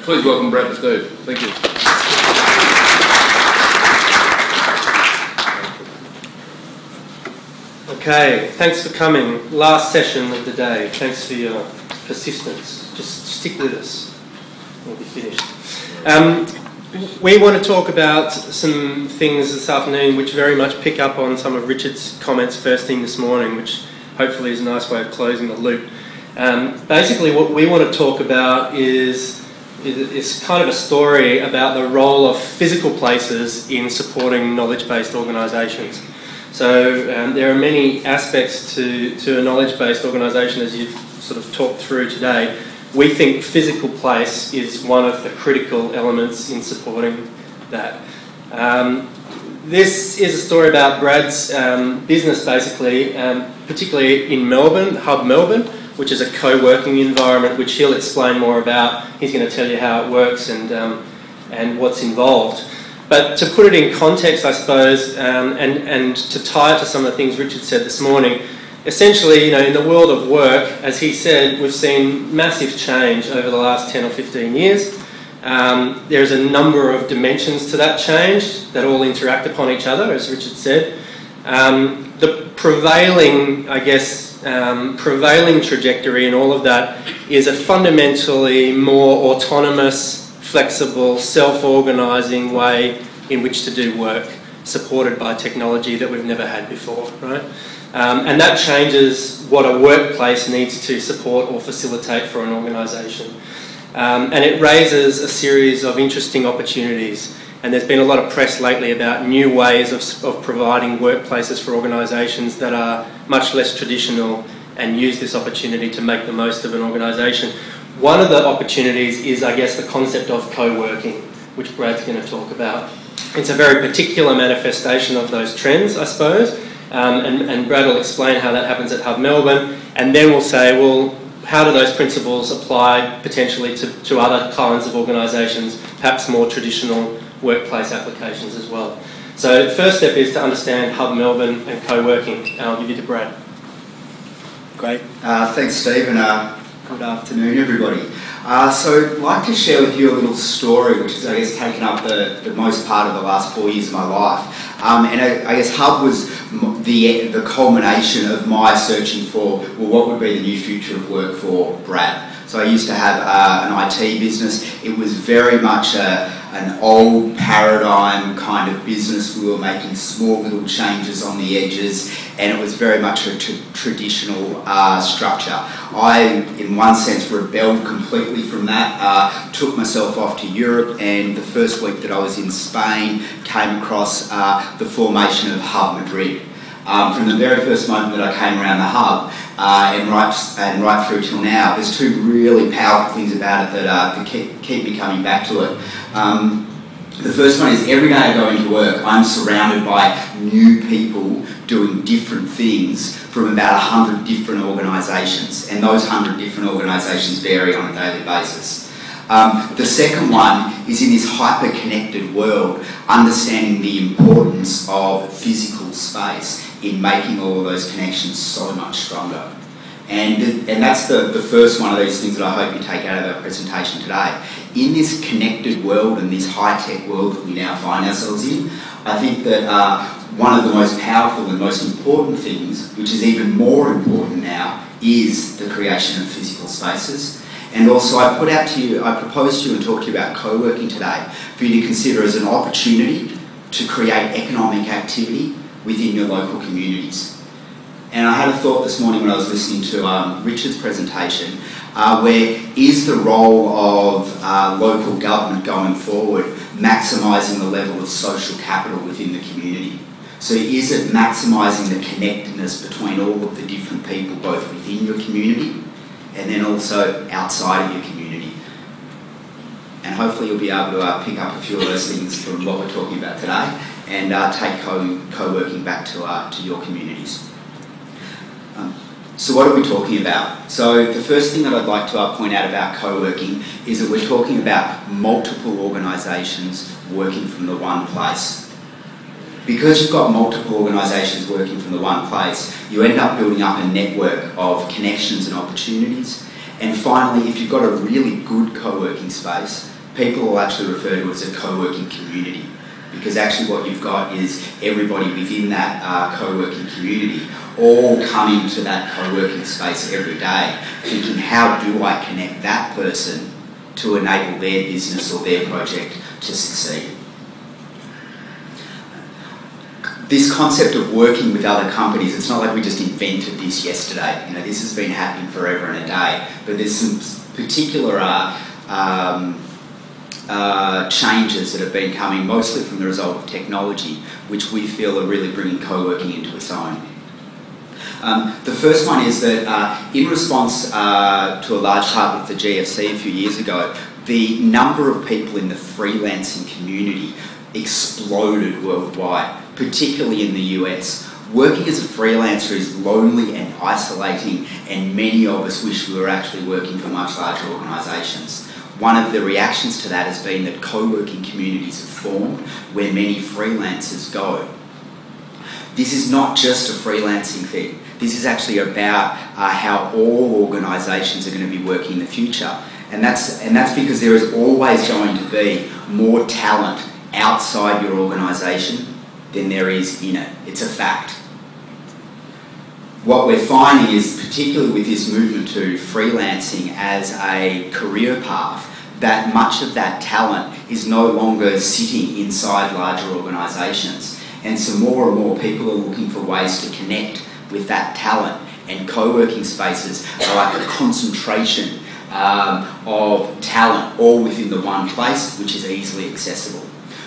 Please welcome Brad and Steve. Thank you. Okay, thanks for coming. Last session of the day. Thanks for your persistence. Just stick with us. We'll be finished. We want to talk about some things this afternoon which very much pick up on some of Richard's comments first thing this morning, which hopefully is a nice way of closing the loop. Basically what we want to talk about is kind of a story about the role of physical places in supporting knowledge-based organisations. So there are many aspects to a knowledge-based organisation, as you've sort of talked through today. We think physical place is one of the critical elements in supporting that. This is a story about Brad's business, basically, particularly in Melbourne, Hub Melbourne, which is a co-working environment, which he'll explain more about. He's going to tell you how it works and what's involved. But to put it in context, I suppose, and to tie it to some of the things Richard said this morning, essentially, you know, in the world of work, as he said, we've seen massive change over the last 10 or 15 years. There's a number of dimensions to that change that all interact upon each other, as Richard said. The prevailing, I guess, prevailing trajectory in all of that is a fundamentally more autonomous, flexible, self-organising way in which to do work, supported by technology that we've never had before, right? And that changes what a workplace needs to support or facilitate for an organisation. And it raises a series of interesting opportunities. And there's been a lot of press lately about new ways of providing workplaces for organisations that are much less traditional and use this opportunity to make the most of an organisation. One of the opportunities is, I guess, the concept of co-working, which Brad's going to talk about. It's a very particular manifestation of those trends, I suppose. And Brad will explain how that happens at Hub Melbourne, and then we'll say, well, how do those principles apply potentially to other kinds of organisations, perhaps more traditional workplace applications as well. So the first step is to understand Hub Melbourne and co-working, and I'll give you to Brad. Great. Thanks, Steve, and good afternoon, everybody. So I'd like to share with you a little story which has, I guess, taken up the most part of the last 4 years of my life. And I guess Hub was the culmination of my searching for, well, what would be the new future of work for Brad. So I used to have an IT business. It was very much an old paradigm kind of business. We were making small little changes on the edges, and it was very much a traditional structure. I, in one sense, rebelled completely from that, took myself off to Europe, and the first week that I was in Spain came across the formation of Hub Madrid. From the very first moment that I came around the Hub and right through till now, there's two really powerful things about it that keep me coming back to it. The first one is every day I go into work, I'm surrounded by new people doing different things from about 100 different organisations, and those 100 different organisations vary on a daily basis. The second one is in this hyper-connected world, understanding the importance of physical space in making all of those connections so much stronger. And that's the first one of these things that I hope you take out of our presentation today. In this connected world and this high-tech world that we now find ourselves in, I think that one of the most powerful and most important things, which is even more important now, is the creation of physical spaces. And also I propose to you and talk to you about co-working today for you to consider as an opportunity to create economic activity within your local communities. And I had a thought this morning when I was listening to Richard's presentation, where is the role of local government going forward maximising the level of social capital within the community? So is it maximising the connectedness between all of the different people, both within your community and then also outside of your community? And hopefully you'll be able to pick up a few of those things from what we're talking about today and take co-working back to your communities. So what are we talking about? So the first thing that I'd like to point out about co-working is that we're talking about multiple organisations working from the one place. Because you've got multiple organisations working from the one place, you end up building up a network of connections and opportunities. And finally, if you've got a really good co-working space, people will actually refer to it as a co-working community, because actually what you've got is everybody within that co-working community all coming to that co-working space every day thinking, how do I connect that person to enable their business or their project to succeed? This concept of working with other companies, it's not like we just invented this yesterday. You know, this has been happening forever and a day, but there's some particular changes that have been coming mostly from the result of technology, which we feel are really bringing co-working into its own. The first one is that in response to a large part of the GFC a few years ago, the number of people in the freelancing community exploded worldwide, particularly in the US. Working as a freelancer is lonely and isolating, and many of us wish we were actually working for much larger organisations. One of the reactions to that has been that co-working communities have formed where many freelancers go. This is not just a freelancing thing. This is actually about how all organisations are going to be working in the future. And that's because there is always going to be more talent outside your organisation than there is in it. It's a fact. What we're finding is, particularly with this movement to freelancing as a career path, that much of that talent is no longer sitting inside larger organisations. And so more and more people are looking for ways to connect with that talent, and co-working spaces are like a concentration of talent all within the one place, which is easily accessible.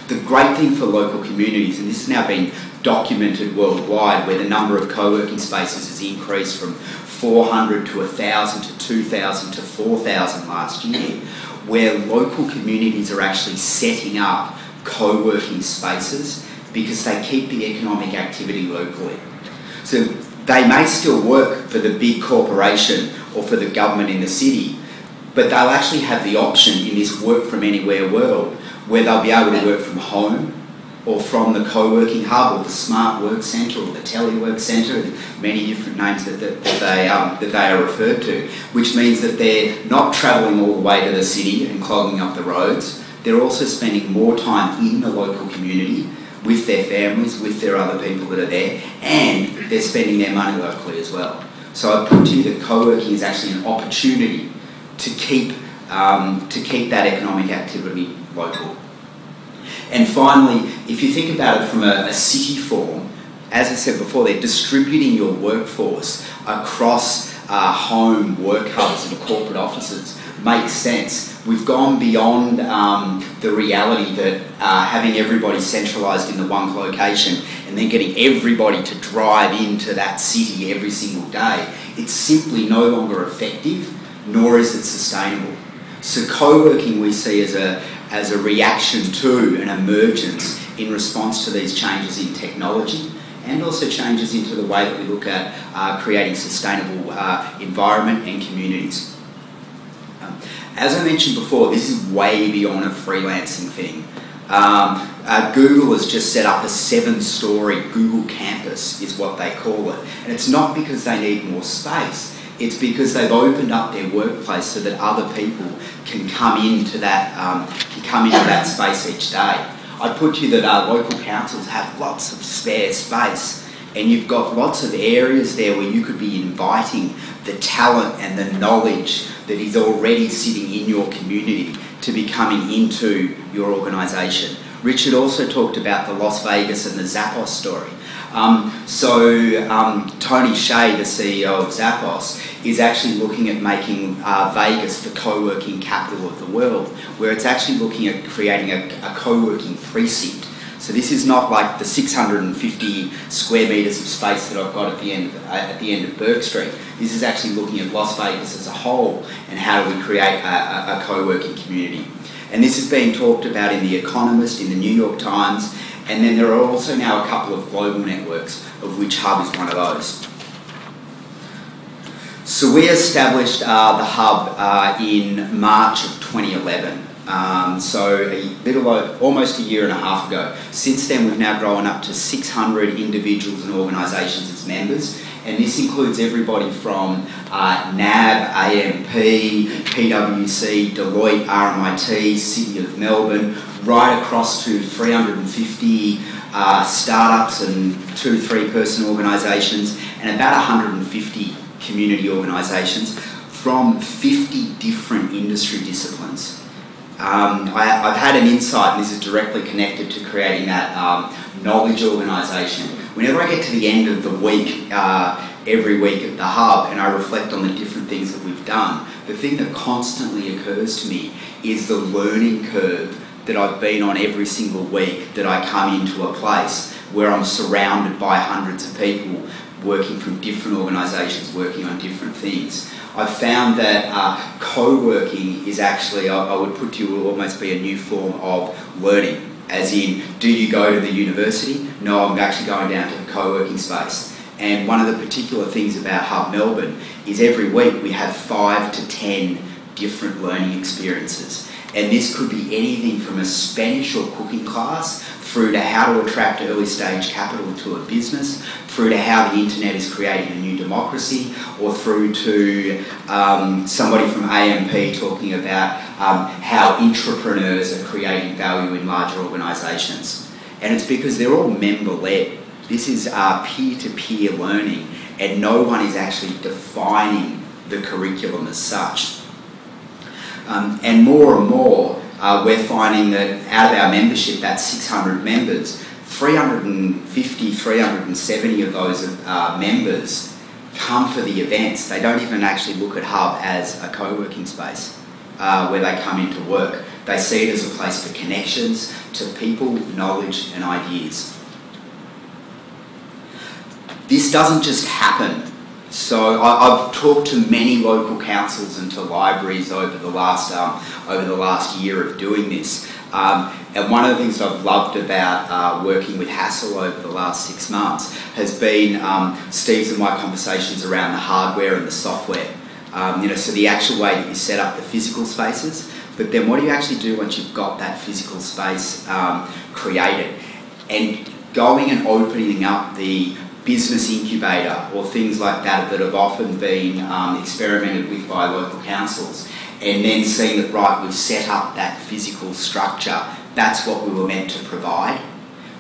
The great thing for local communities, and this has now been documented worldwide, where the number of co-working spaces has increased from 400 to 1,000 to 2,000 to 4,000 last year, where local communities are actually setting up co-working spaces because they keep the economic activity locally. So they may still work for the big corporation or for the government in the city, but they'll actually have the option in this work from anywhere world where they'll be able to work from home or from the co-working hub or the smart work centre or the telework centre, many different names that they are referred to, which means that they're not travelling all the way to the city and clogging up the roads. They're also spending more time in the local community with their families, with their other people that are there, and they're spending their money locally as well. So I put to you that co-working is actually an opportunity to keep that economic activity local. And finally, if you think about it from a city form, as I said before, they're distributing your workforce across home, work hubs and corporate offices. Makes sense. We've gone beyond the reality that having everybody centralised in the one location and then getting everybody to drive into that city every single day. It's simply no longer effective, nor is it sustainable. So co-working we see as a reaction to an emergence in response to these changes in technology and also changes into the way that we look at creating sustainable environment and communities. As I mentioned before, this is way beyond a freelancing thing. Google has just set up a 7-storey Google campus, is what they call it. And it's not because they need more space. It's because they've opened up their workplace so that other people can come into that space each day. I put to you that local councils have lots of spare space, and you've got lots of areas there where you could be inviting the talent and the knowledge that is already sitting in your community to be coming into your organisation. Richard also talked about the Las Vegas and the Zappos story. Tony Shea, the CEO of Zappos, is actually looking at making Vegas the co-working capital of the world, where it's actually looking at creating a co-working precinct. So this is not like the 650 square metres of space that I've got at the end of Burke Street. This is actually looking at Las Vegas as a whole and how do we create a co-working community. And this is being talked about in The Economist, in the New York Times, and then there are also now a couple of global networks, of which Hub is one of those. So we established the Hub in March of 2011. So almost a year and a half ago. Since then, we've now grown up to 600 individuals and organisations as members, and this includes everybody from NAB, AMP, PwC, Deloitte, RMIT, City of Melbourne, right across to 350 startups and 2-3 person organisations, and about 150 community organisations from 50 different industry disciplines. I've had an insight, and this is directly connected to creating that knowledge organisation. Whenever I get to the end of the week, every week at the Hub, and I reflect on the different things that we've done, the thing that constantly occurs to me is the learning curve that I've been on every single week that I come into a place where I'm surrounded by hundreds of people working from different organisations, working on different things. I've found that co-working is actually, I would put to you, will almost be a new form of learning. As in, do you go to the university? No, I'm actually going down to the co-working space. And one of the particular things about Hub Melbourne is every week we have 5 to 10 different learning experiences. And this could be anything from a Spanish or cooking class through to how to attract early stage capital to a business, through to how the internet is creating a new democracy, or through to somebody from AMP talking about how entrepreneurs are creating value in larger organisations. And it's because they're all member-led. This is peer-to-peer learning, and no one is actually defining the curriculum as such. And more, we're finding that out of our membership, that's 600 members, 350, 370 of those members come for the events. They don't even actually look at Hub as a co-working space where they come into work. They see it as a place for connections to people, knowledge and ideas. This doesn't just happen. So I've talked to many local councils and to libraries over the last year of doing this. And one of the things that I've loved about working with Hassel over the last 6 months has been Steve's and my conversations around the hardware and the software. So the actual way that you set up the physical spaces, but then what do you actually do once you've got that physical space created? And going and opening up the business incubator or things like that that have often been experimented with by local councils, and then seeing that, right, we've set up that physical structure, that's what we were meant to provide.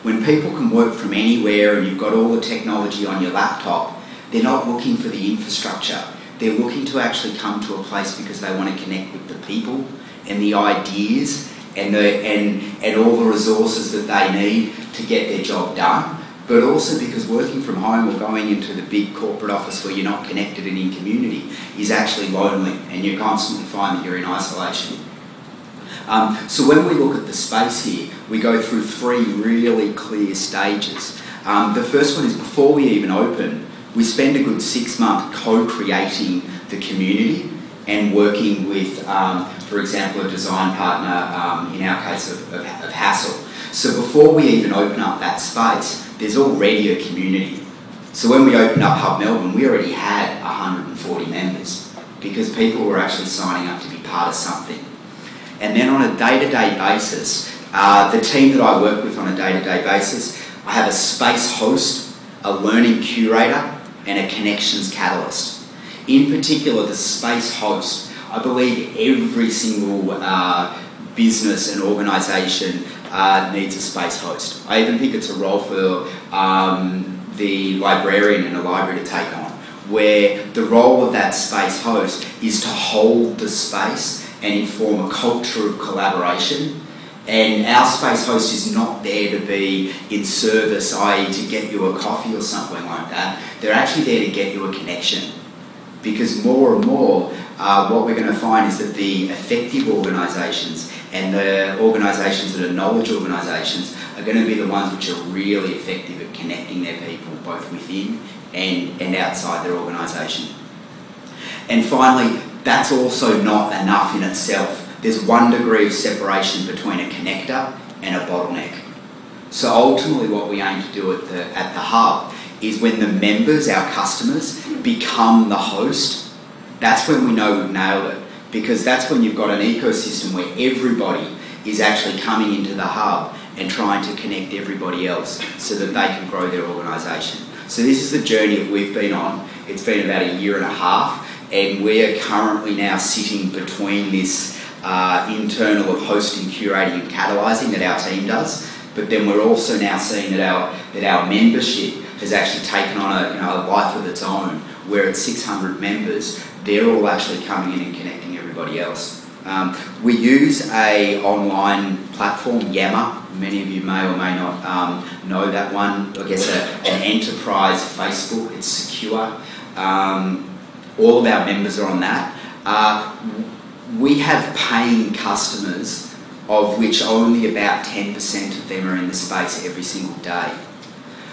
When people can work from anywhere and you've got all the technology on your laptop, they're not looking for the infrastructure. They're looking to actually come to a place because they want to connect with the people and the ideas and all the resources that they need to get their job done. But also because working from home or going into the big corporate office where you're not connected and in community is actually lonely, and you constantly find that you're in isolation. So when we look at the space here, we go through 3 really clear stages. The first one is before we even open, we spend a good 6 months co-creating the community and working with, for example, a design partner, in our case of Hassel. So before we even open up that space, there's already a community. So when we opened up Hub Melbourne, we already had 140 members because people were actually signing up to be part of something. And then on a day-to-day basis, the team that I work with on a day-to-day basis, I have a space host, a learning curator, and a connections catalyst. In particular, the space host, I believe every single business and organisation needs a space host. I even think it's a role for the librarian in a library to take on, where the role of that space host is to hold the space and inform a culture of collaboration. And our space host is not there to be in service, i.e. to get you a coffee or something like that. They're actually there to get you a connection. Because more and more, what we're going to find is that the effective organisations and the organisations that are knowledge organisations are going to be the ones which are really effective at connecting their people both within and outside their organisation. And finally, that's also not enough in itself. There's 1 degree of separation between a connector and a bottleneck. So ultimately what we aim to do at the Hub is when the members, our customers, become the host, that's when we know we've nailed it. because that's when you've got an ecosystem where everybody is actually coming into the hub and trying to connect everybody else so that they can grow their organisation. So this is the journey that we've been on. It's been about a year and a half, and we're currently now sitting between this internal of hosting, curating and catalysing that our team does, but then we're also now seeing that our membership has actually taken on a life of its own, where at 600 members, they're all actually coming in and connecting everybody else. We use a online platform, Yammer. Many of you may or may not know that one. I guess an enterprise Facebook. It's secure. All of our members are on that. We have paying customers, of which only about 10% of them are in the space every single day.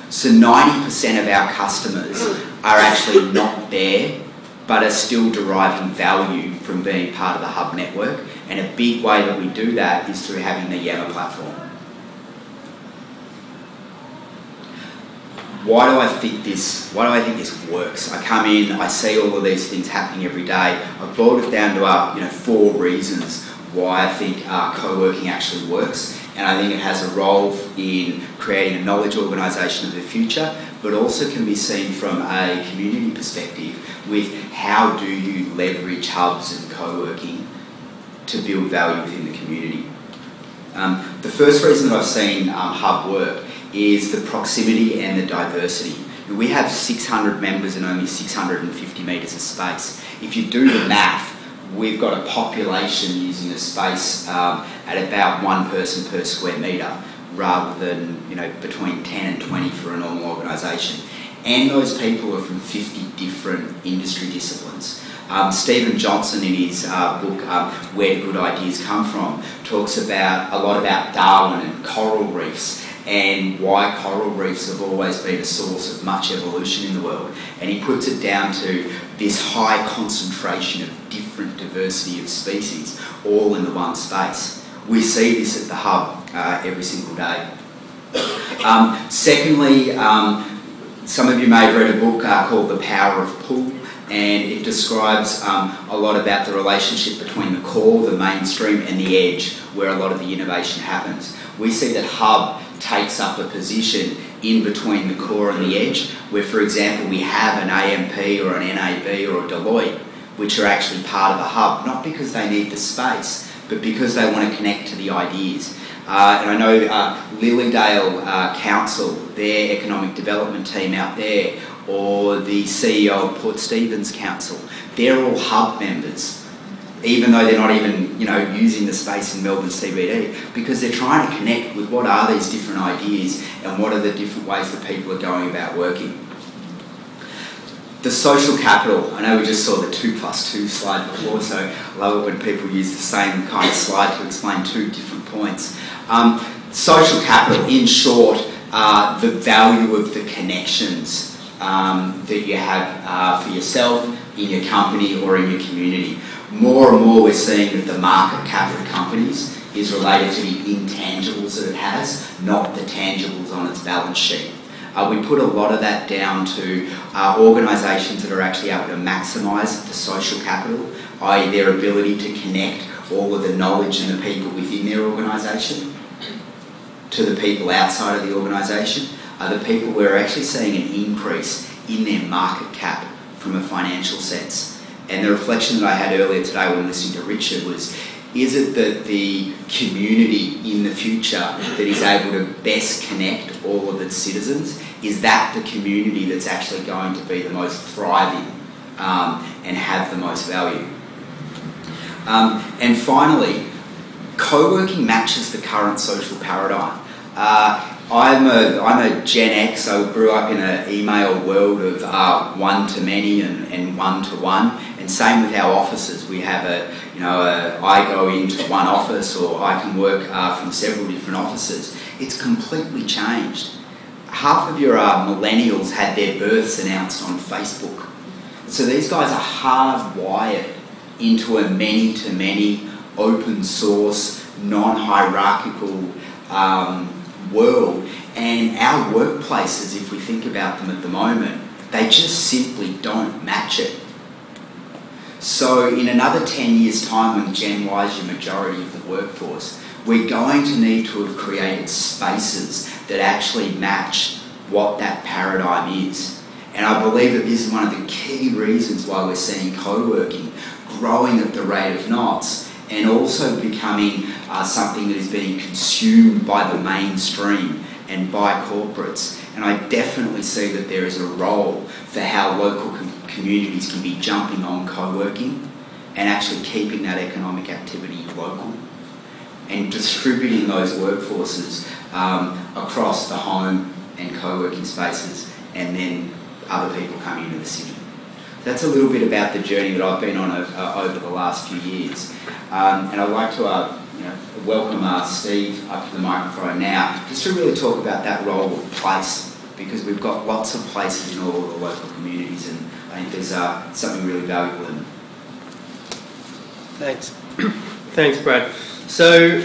So 90% of our customers are actually not there, but are still deriving value from being part of the Hub network. And a big way that we do that is through having the Yammer platform. Why do I think this works? I come in, I see all of these things happening every day. I've boiled it down to 4 reasons why I think co-working actually works. And I think it has a role in creating a knowledge organisation of the future, but also can be seen from a community perspective with how do you leverage hubs and co-working to build value within the community. The first reason that I've seen Hub work is the proximity and the diversity. We have 600 members and only 650 metres of space. If you do the math, we've got a population using the space at about 1 person per square metre, rather than between 10 and 20 for a normal organisation. And those people are from 50 different industry disciplines. Stephen Johnson, in his book Where Do Good Ideas Come From, talks a lot about Darwin and coral reefs, and why coral reefs have always been a source of much evolution in the world. And he puts it down to this high concentration of different diversity of species, all in the one space. We see this at the Hub every single day. Secondly, some of you may have read a book called The Power of Pull, and it describes a lot about the relationship between the core, the mainstream and the edge, where a lot of the innovation happens. We see that Hub takes up a position in between the core and the edge, where, for example, we have an AMP or an NAB or a Deloitte, which are actually part of the Hub, not because they need the space, but because they want to connect to the ideas. And I know Lilydale Council, their economic development team out there, or the CEO of Port Stephens Council, they're all Hub members, even though they're not even using the space in Melbourne CBD, because they're trying to connect with what are these different ideas and what are the different ways that people are going about working. The social capital, I know we just saw the 2+2 slide before, so I love it when people use the same kind of slide to explain 2 different points. Social capital, in short, the value of the connections that you have for yourself, in your company or in your community. More and more we're seeing that the market cap of companies is related to the intangibles that it has, not the tangibles on its balance sheet. We put a lot of that down to organisations that are actually able to maximise the social capital, i.e. their ability to connect all of the knowledge and the people within their organisation to the people outside of the organisation, are the people who are actually seeing an increase in their market cap from a financial sense. And the reflection that I had earlier today when listening to Richard was, is it that the community in the future that is able to best connect all of its citizens, is that the community that's actually going to be the most thriving and have the most value? And finally, co-working matches the current social paradigm. I'm a Gen X, so I grew up in an email world of one-to-many and one-to-one, and same with our offices. We have I go into one office, or I can work from several different offices. It's completely changed. Half of your millennials had their births announced on Facebook. So these guys are hardwired into a many-to-many, open source, non-hierarchical world, and our workplaces, if we think about them at the moment, they just simply don't match it. So in another 10 years' time, when Gen Y is your majority of the workforce, we're going to need to have created spaces that actually match what that paradigm is. And I believe that this is one of the key reasons why we're seeing co-working growing at the rate of knots and also becoming something that is being consumed by the mainstream and by corporates. And I definitely see that there is a role for how local communities can be jumping on co-working and actually keeping that economic activity local and distributing those workforces across the home and co-working spaces, and then other people coming into the city. That's a little bit about the journey that I've been on over the last few years. And I'd like to welcome Steve up to the microphone now, just to really talk about that role of place, because we've got lots of places in all of the local communities, and I think there's something really valuable in them. Thanks. Thanks, Brad. So,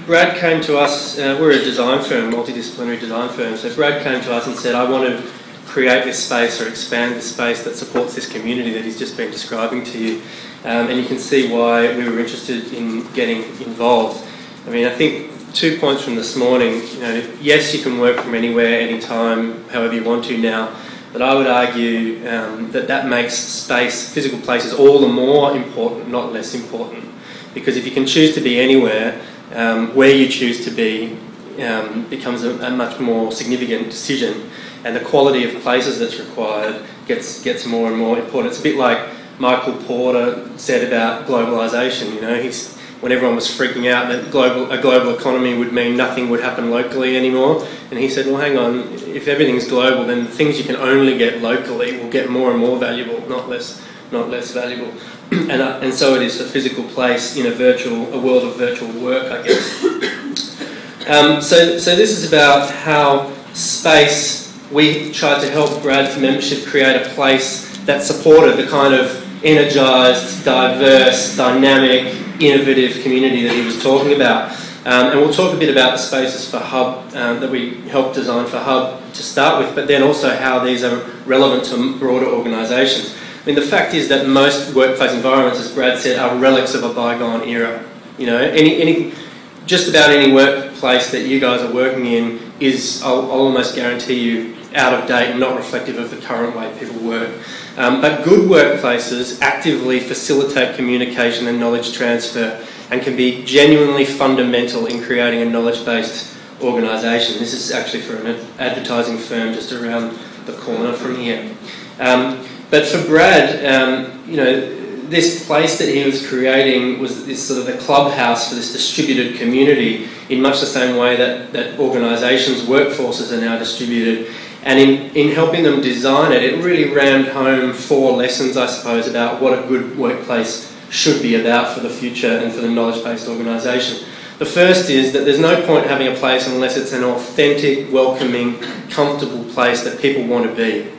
Brad came to us, we're a design firm, multidisciplinary design firm, so Brad came to us and said, I want to create this space or expand this space that supports this community that he's just been describing to you. And you can see why we were interested in getting involved. I think 2 points from this morning, yes, you can work from anywhere, anytime, however you want to now, but I would argue that makes space, physical places, all the more important, not less important. Because if you can choose to be anywhere, where you choose to be becomes a much more significant decision, and the quality of places that's required gets more and more important. It's a bit like Michael Porter said about globalisation. When everyone was freaking out that a global economy would mean nothing would happen locally anymore, and he said, well, hang on, if everything's global, then the things you can only get locally will get more and more valuable, not less valuable. And so it is a physical place in a world of virtual work, I guess. So this is about how space, we tried to help Brad's membership create a place that supported the kind of energised, diverse, dynamic, innovative community that he was talking about. And we'll talk a bit about the spaces for Hub that we helped design for Hub to start with, but then also how these are relevant to broader organisations. The fact is that most workplace environments, as Brad said, are relics of a bygone era. Just about any workplace that you guys are working in is, I'll almost guarantee you, out of date and not reflective of the current way people work. But good workplaces actively facilitate communication and knowledge transfer and can be genuinely fundamental in creating a knowledge-based organisation. This is actually for an advertising firm just around the corner from here. But for Brad, this place that he was creating was this sort of the clubhouse for this distributed community in much the same way that organisations' workforces are now distributed. And in helping them design it, it really rammed home 4 lessons, I suppose, about what a good workplace should be about for the future and for the knowledge-based organisation. The first is that there's no point having a place unless it's an authentic, welcoming, comfortable place that people want to be.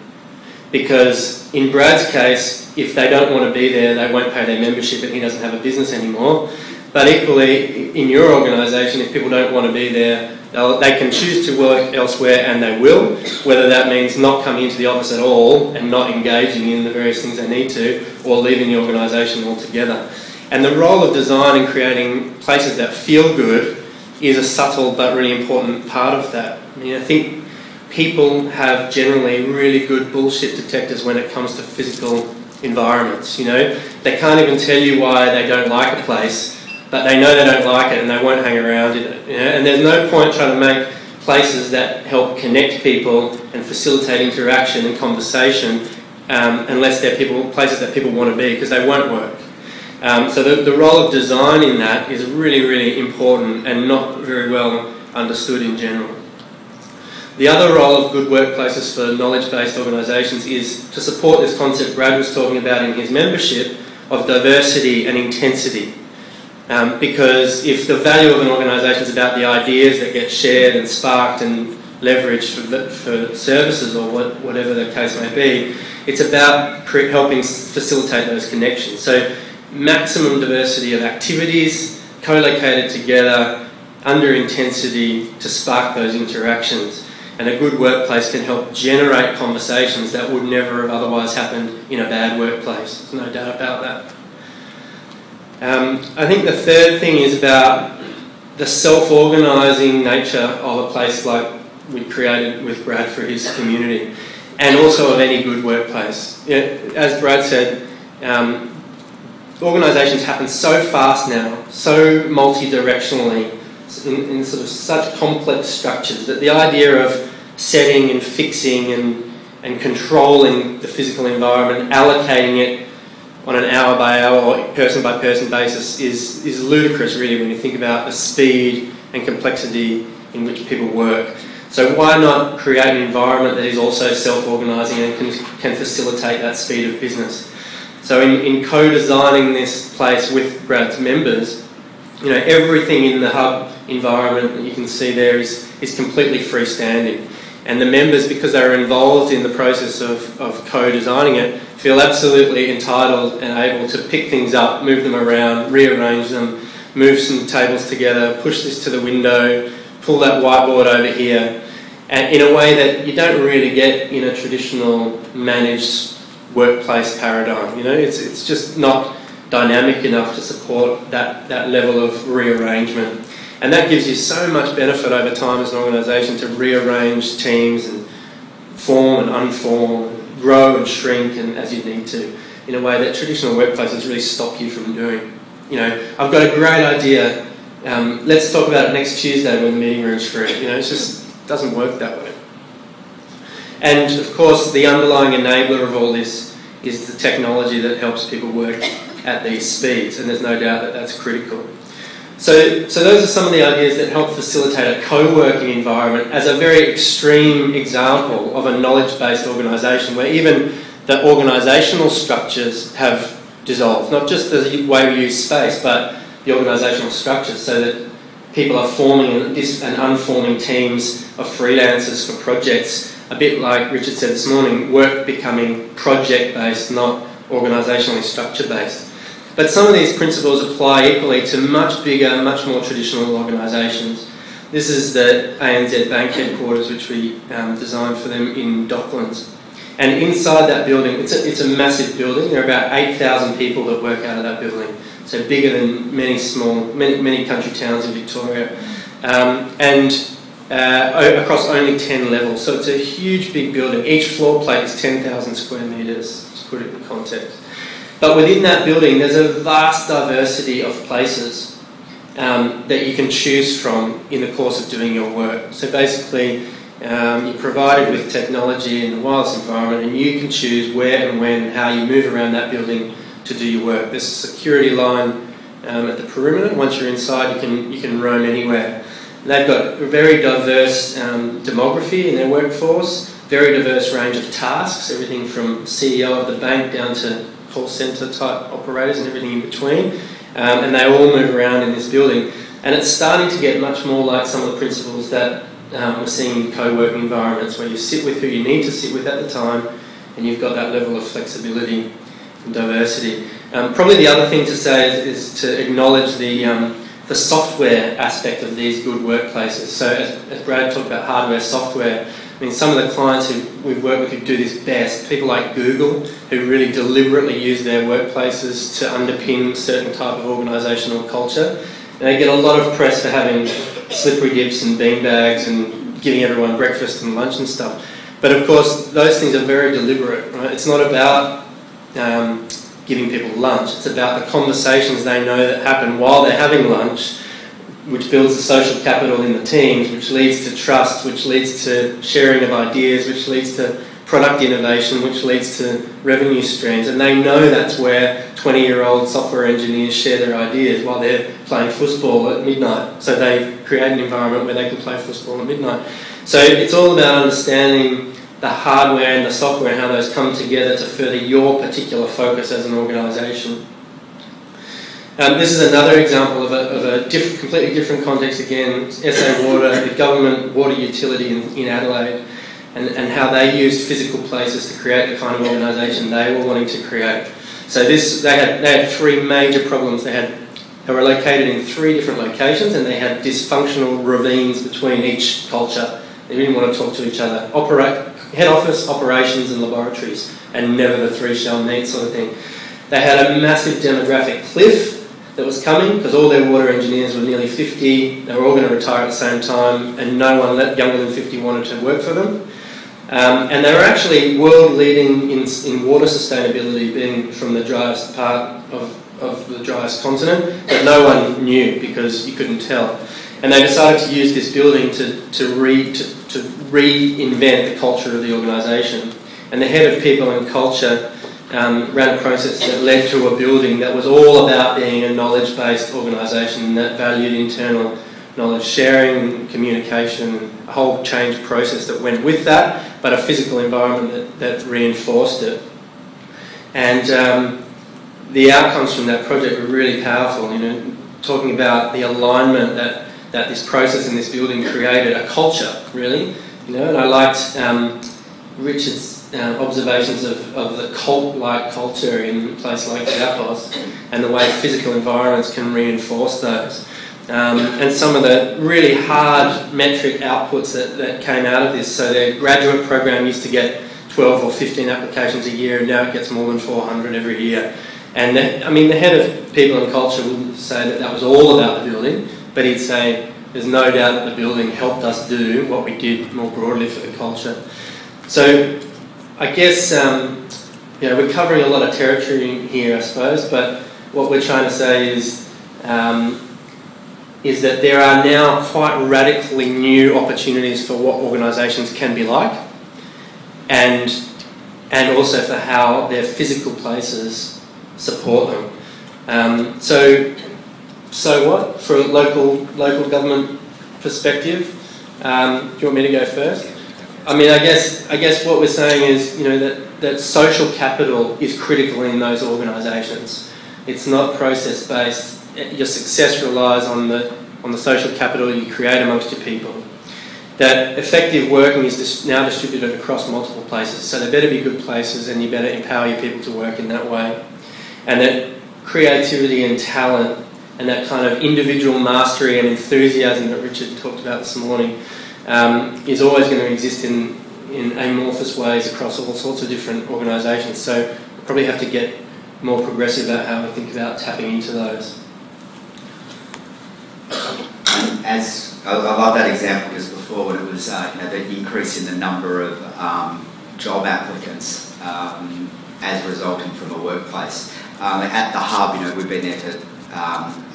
Because in Brad's case, if they don't want to be there, they won't pay their membership and he doesn't have a business anymore. But equally, in your organisation, if people don't want to be there, they can choose to work elsewhere, and they will, whether that means not coming into the office at all and not engaging in the various things they need to, or leaving the organisation altogether. And the role of design in creating places that feel good is a subtle but really important part of that. I think people have generally really good bullshit detectors when it comes to physical environments. They can't even tell you why they don't like a place, but they know they don't like it and they won't hang around in it. And there's no point trying to make places that help connect people and facilitate interaction and conversation unless they're places that people want to be, because they won't work. So the role of design in that is really, really important and not very well understood in general. The other role of good workplaces for knowledge-based organisations is to support this concept Brad was talking about in his membership of diversity and intensity. Because if the value of an organisation is about the ideas that get shared and sparked and leveraged for services or whatever the case may be, it's about helping facilitate those connections. So maximum diversity of activities co-located together under intensity to spark those interactions. And a good workplace can help generate conversations that would never have otherwise happened in a bad workplace. There's no doubt about that. I think the third thing is about the self-organising nature of a place like we created with Brad for his community, and also of any good workplace. As Brad said, organisations happen so fast now, so multi-directionally, in sort of such complex structures, that the idea of setting and fixing and controlling the physical environment, allocating it on an hour-by-hour or person-by-person basis is ludicrous, really, when you think about the speed and complexity in which people work. So why not create an environment that is also self-organising and can facilitate that speed of business? So in co-designing this place with Brad's members, everything in the hub environment that you can see there is completely freestanding. And the members, because they're involved in the process of co-designing it, feel absolutely entitled and able to pick things up, move them around, rearrange them, move some tables together, push this to the window, pull that whiteboard over here, and in a way that you don't really get in a traditional managed workplace paradigm. It's just not dynamic enough to support that level of rearrangement. And that gives you so much benefit over time as an organisation to rearrange teams and form and unform, grow and shrink and as you need to, in a way that traditional workplaces really stop you from doing. I've got a great idea, let's talk about it next Tuesday when the meeting room's free. It just doesn't work that way. And of course the underlying enabler of all this is the technology that helps people work at these speeds, and there's no doubt that that's critical. So those are some of the ideas that help facilitate a co-working environment as a very extreme example of a knowledge-based organisation where even the organisational structures have dissolved, not just the way we use space, but the organisational structures, so that people are forming and unforming teams of freelancers for projects, a bit like Richard said this morning, work becoming project-based, not organisationally structure-based. But some of these principles apply equally to much bigger, much more traditional organisations. This is the ANZ Bank headquarters, which we designed for them in Docklands. And inside that building, it's a massive building. There are about 8,000 people that work out of that building. So bigger than many country towns in Victoria. Across only 10 levels. So it's a huge, big building. Each floor plate is 10,000 square metres, to put it in context. But within that building, there's a vast diversity of places that you can choose from in the course of doing your work. So basically, you're provided with technology in a wireless environment, and you can choose where and when and how you move around that building to do your work. There's a security line at the perimeter. Once you're inside, you can roam anywhere. And they've got a very diverse demography in their workforce, very diverse range of tasks, everything from CEO of the bank down to call centre type operators and everything in between, and they all move around in this building. And it's starting to get much more like some of the principles that we're seeing in co-working environments, where you sit with who you need to sit with at the time, and you've got that level of flexibility and diversity. Probably the other thing to say is to acknowledge the software aspect of these good workplaces. So as Brad talked about hardware, software, I mean, some of the clients who we've worked with who do this best, people like Google, who really deliberately use their workplaces to underpin certain type of organisational culture. And they get a lot of press for having slippery dips and beanbags and giving everyone breakfast and lunch and stuff. But of course, those things are very deliberate, right? It's not about giving people lunch. It's about the conversations they know that happen while they're having lunch, which builds the social capital in the teams, which leads to trust, which leads to sharing of ideas, which leads to product innovation, which leads to revenue streams. And they know that's where 20-year-old software engineers share their ideas while they're playing football at midnight. So they create an environment where they can play football at midnight. So it's all about understanding the hardware and the software and how those come together to further your particular focus as an organisation. This is another example of a completely different context again. SA Water, the government water utility in Adelaide, and how they used physical places to create the kind of organisation they were wanting to create. So they had three major problems. They were located in 3 different locations, and they had dysfunctional ravines between each culture They didn't want to talk to each other. Head office, operations and laboratories, and never the three shall meet sort of thing. They had a massive demographic cliff that was coming because all their water engineers were nearly 50. They were all going to retire at the same time, and no one younger than 50 wanted to work for them. And they were actually world leading in water sustainability, being from the driest part of the driest continent, but no one knew because you couldn't tell. And they decided to use this building to reinvent the culture of the organisation. And the head of people and culture ran a process that led to a building that was all about being a knowledge-based organisation that valued internal knowledge sharing, communication, a whole change process that went with that, but a physical environment that reinforced it. And the outcomes from that project were really powerful, you know, talking about the alignment that this process in this building created, a culture, really, you know, and I liked Richard's observations of the cult-like culture in a place like Zappos and the way physical environments can reinforce those. And some of the really hard metric outputs that came out of this. So their graduate program used to get 12 or 15 applications a year, and now it gets more than 400 every year. And I mean, the head of people and culture wouldn't say that was all about the building, but he'd say there's no doubt that the building helped us do what we did more broadly for the culture. So I guess you know, we're covering a lot of territory here, I suppose, but what we're trying to say is that there are now quite radically new opportunities for what organisations can be like, and also for how their physical places support them. So what, for a local government perspective, do you want me to go first? I mean, I guess what we're saying is, you know, that social capital is critical in those organisations. It's not process-based. Your success relies on the social capital you create amongst your people. That effective working is now distributed across multiple places, so they better be good places, and you better empower your people to work in that way. And that creativity and talent and that kind of individual mastery and enthusiasm that Richard talked about this morning is always going to exist in amorphous ways across all sorts of different organisations. So we probably have to get more progressive about how we think about tapping into those. As I love that example just before, when it was you know, the increase in the number of job applicants as resulting from a workplace. At the hub, you know, we've been there for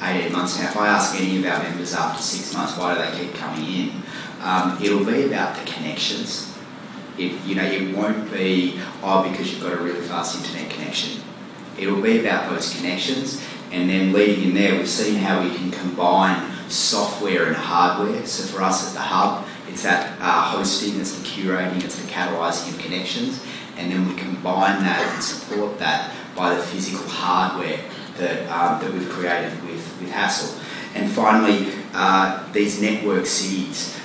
18 months now. If I ask any of our members after 6 months why do they keep coming in, it'll be about the connections. It won't be, oh, because you've got a really fast internet connection. It'll be about those connections, and then leading in there, we've seen how we can combine software and hardware. So for us at the hub, it's that hosting, it's the curating, it's the catalysing of connections, and then we combine that and support that by the physical hardware that we've created with Hassel. And finally, these network cities.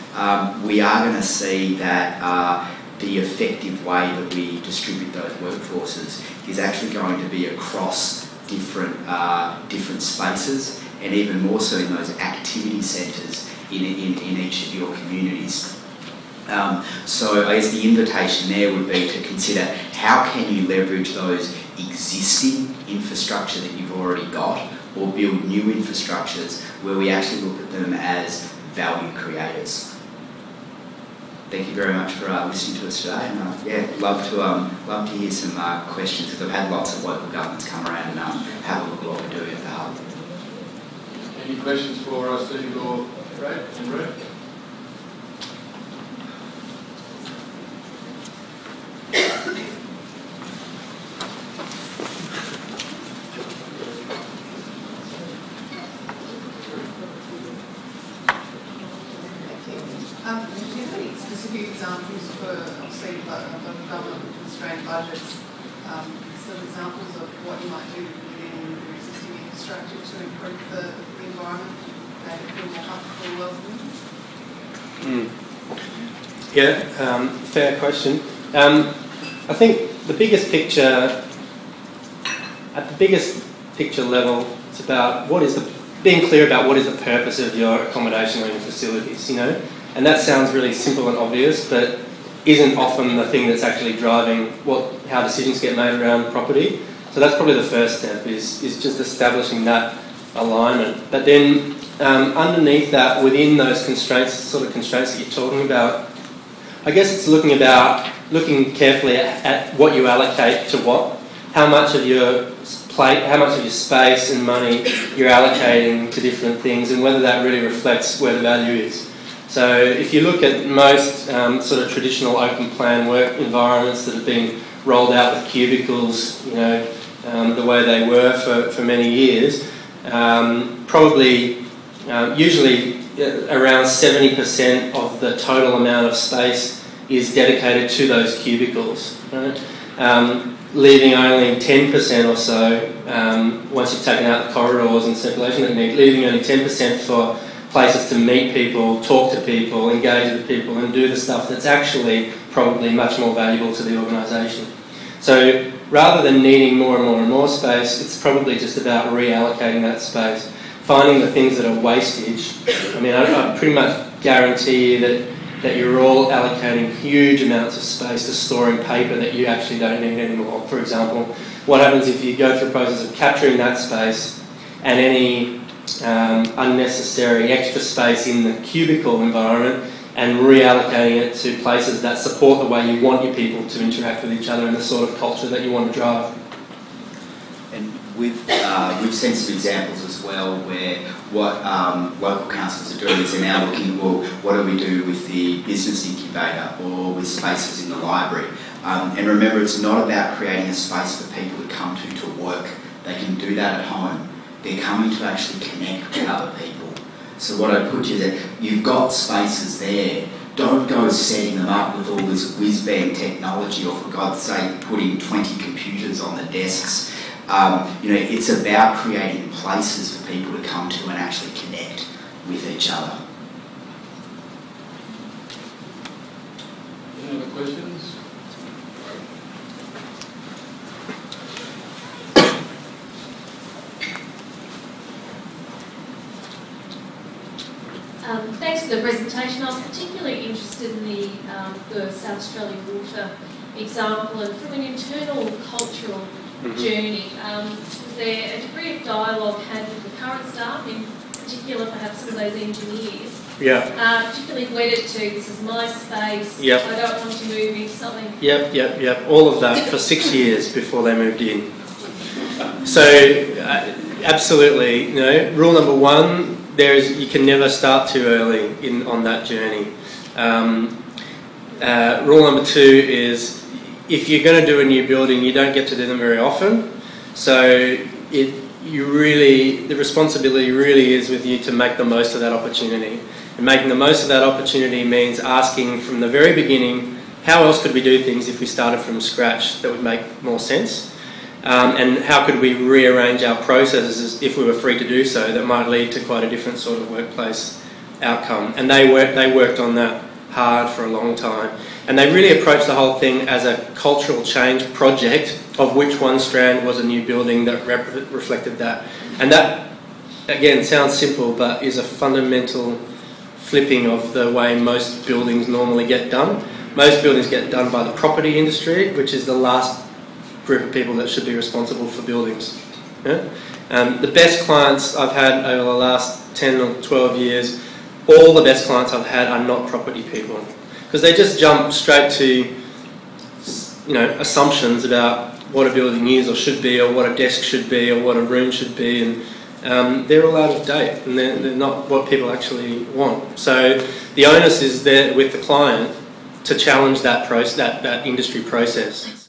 We are going to see that the effective way that we distribute those workforces is actually going to be across different spaces, and even more so in those activity centres in each of your communities. So I guess the invitation there would be to consider how can you leverage those existing infrastructure that you've already got, or build new infrastructures where we actually look at them as value creators. Thank you very much for listening to us today, and yeah, love to hear some questions, because I've had lots of local governments come around and have a look at what we're doing at the hub. Any questions for Steve or Brad? Do you have any specific examples for, obviously, government-constrained budgets, some examples of what you might do within your existing infrastructure to improve the environment, make it feel more comfortable, welcoming? Yeah, fair question. I think the biggest picture, at the biggest picture level, it's about being clear about what is the purpose of your accommodation or your facilities, you know. And that sounds really simple and obvious, but isn't often the thing that's actually driving how decisions get made around property. So that's probably the first step, is just establishing that alignment. But then underneath that, within those constraints, sort of constraints that you're talking about, I guess it's looking carefully at what you allocate to what, how much of your space and money you're allocating to different things, and whether that really reflects where the value is. So if you look at most sort of traditional open plan work environments that have been rolled out with cubicles, you know, the way they were for many years, probably usually around 70% of the total amount of space is dedicated to those cubicles, right? Leaving only 10% or so, once you've taken out the corridors and circulation that you need, leaving only 10% for places to meet people, talk to people, engage with people, and do the stuff that's actually probably much more valuable to the organisation. So rather than needing more and more and more space, it's probably just about reallocating that space, finding the things that are wastage. I mean, I pretty much guarantee that you're all allocating huge amounts of space to storing paper that you actually don't need anymore. For example, what happens if you go through the process of capturing that space and any unnecessary extra space in the cubicle environment and reallocating it to places that support the way you want your people to interact with each other and the sort of culture that you want to drive. And we've seen some examples as well where what local councils are doing is they're now looking at, well, what do we do with the business incubator or with spaces in the library? And remember, it's not about creating a space for people to come to work. They can do that at home. They're coming to actually connect with other people. So what I put you there, you've got spaces there. Don't go setting them up with all this whiz-bang technology, or for God's sake, putting 20 computers on the desks. You know, it's about creating places for people to come to and actually connect with each other. Any other questions? Thanks for the presentation. I was particularly interested in the South Australian water example, and from an internal cultural journey, was there a degree of dialogue had with the current staff, in particular perhaps some of those engineers? Yeah. Particularly wedded to, this is my space, Yep. I don't want to move into something. Yep. All of that for 6 years before they moved in. So, absolutely, you know, rule number one, you can never start too early on that journey. Rule number two is, if you're going to do a new building, you don't get to do them very often. So the responsibility really is with you to make the most of that opportunity. And making the most of that opportunity means asking from the very beginning, how else could we do things if we started from scratch that would make more sense? And how could we rearrange our processes if we were free to do so that might lead to quite a different sort of workplace outcome? And they worked on that hard for a long time. And they really approached the whole thing as a cultural change project, of which one strand was a new building that reflected that. And that, again, sounds simple, but is a fundamental flipping of the way most buildings normally get done. Most buildings get done by the property industry, which is the last group of people that should be responsible for buildings. Yeah? The best clients I've had over the last 10 or 12 years, all the best clients I've had are not property people, because they just jump straight to, you know, assumptions about what a building is or should be, or what a desk should be, or what a room should be, and they're all out of date, and they're not what people actually want. So the onus is there with the client to challenge that industry process.